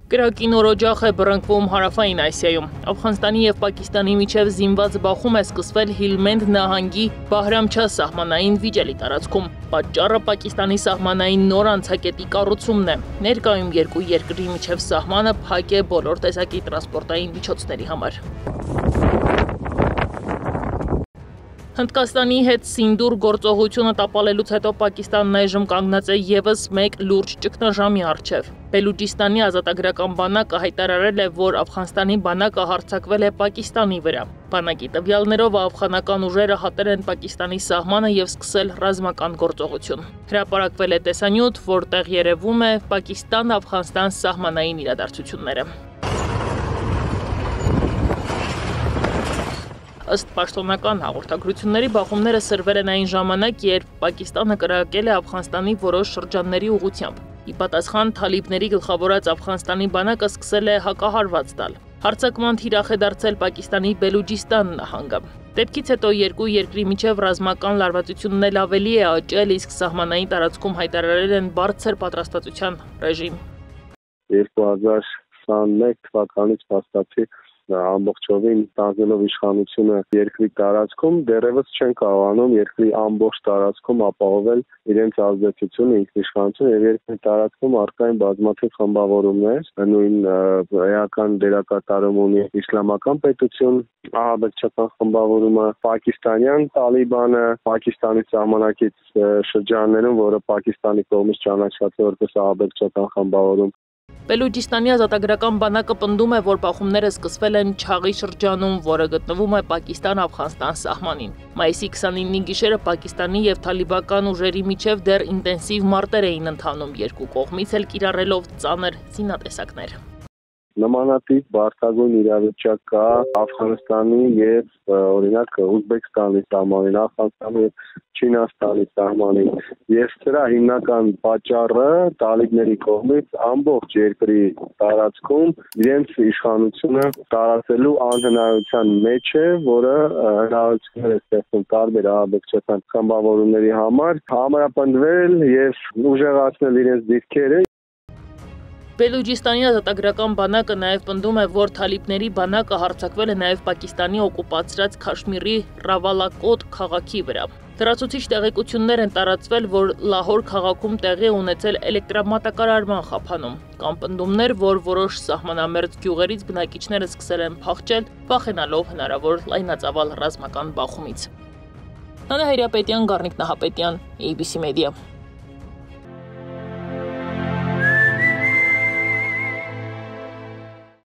Կրակին օրոջախ է բռնկվում Հարավային Ասիայում։ Աֆղանստանի և Պակիստանի միջև զինված բախում է սկսվել Հիլմենդ նահանգի Բահրամչահ սահմանային վիճելի տարածքում։ Պատճառը Պակիստանի սահմանային նոր անցակետի կառուցումն է։ Ներկայում երկու երկրի միջև սահմանը փակ է բոլոր տեսակի տրանսպորտային միջոցների համար։ Հնդկաստանի հետ Սինդուր գործողությունը տապալելուց հետո Պակիստանն այժմ կանգնած է ևս մեկ լուրջ ճգնաժամի առջև։ Բելուջիստանի ազատագրական բանակը հայտարարել է, որ Աֆղանստանի բանակը հարձակվել է Պակիստանի վրա։ Բանակի տվյալներով աֆղանական ուժերը հատել են Պակիստանի սահմանը և սկսել ռազմական գործողություն։ Հրապարակվել է տեսանյութ, որտեղ երևում է Պակիստան-Աֆղանստան սահմանային իրադարձությունները։ Ըստ պաշտոնական հաղորդագրությունների բախումները սրվել են այն ժամանակ, երբ Պակիստանը կրակել է Աֆղանստանի որոշ շրջանների ուղղությամբ։ Ի պատասխան թալիբների գլխավորած Աֆղանստանի բանակը սկսել է հակահարված տալ։ Հարձակման թիրախ է դարձել Պակիստանի Բելուջիստան նահանգը։ Դեպքից հետո երկու երկրի միջև ռազմական լարվածությունն էլ ավելի է աճել, իսկ սահմանային տարածքում հայտարարել են բարձր պատրաստվածության ռեժիմ։ 2021 թվականից փաստացի ամբողջովին տանձնելով իշխանությունը երկրի տարածքում դեռևս չեն կարողանում երկրի ամբողջ տարածքում ապահովել իրենց ազդեցությունը, ինքնիշխանությունը եւ երկրի տարածքում առկա են բազմաթիվ խմբավորումներ, նույն էական դերակատարում ունի Իսլամական պետություն, ահաբեկչական խմբավորումը, պակիստանյան Տալիբանը, Պակիստանի սահմանակից շրջաններում, որը Պակիստանի կողմից ճանաչված է որպես ահաբեկչական խմբավորում։ Բելուջիստանի ազատագրական բանակը պնդում է, որ բախումները սկսվել են Չաղի շրջանում, որը գտնվում է Պակիստան-Աֆղանստան սահմանին։ Մայիսի 29-ի գիշերը Պակիստանի և թալիբական ուժերի միջև դեռ ինտենսիվ մարտեր էին ընթանում, երկու կողմից էլ կիրառելով ծանր զինատեսակներ։ Նմանատիպ բարդագույն իրավիճակ կա Աֆղանստանի եւ օրինակ Ուզբեկստանի սահմանին, Աֆղանստանի եւ Չինաստանի սահմանին։ Եվ սրա հիմնական պատճառը տալիբների կողմից ամբողջ երկրի տարածքում իրենց իշխանությունը տարածելու անհնարության մեջ է, որը հնարավորություններ է ստեղծում տարբեր ահաբեկչական խմբավորումների համար համապնդվել եւ ուժեղացնել իրենց դիրքերը։ Բելուջիստանի ազատագրական բանակը նաև պնդում է, որ թալիբների բանակը հարձակվել է նաև Պակիստանի օկուպացրած Քաշմիրի Ռավալակոտ քաղաքի վրա։ Լրացուցիչ տեղեկություններ են տարածվել, որ Լահոր քաղաքում տեղի ունեցել էլեկտրամատակարարման խափանում։ Կան պնդումներ, որ որոշ սահմանամերձ գյուղերից բնակիչները սկսել են փախչել, վախենալով հնարավոր լայնածավալ ռազմական բախումից։ Անահերապետյան, Գառնիկ Նահապետյան, ABC Media։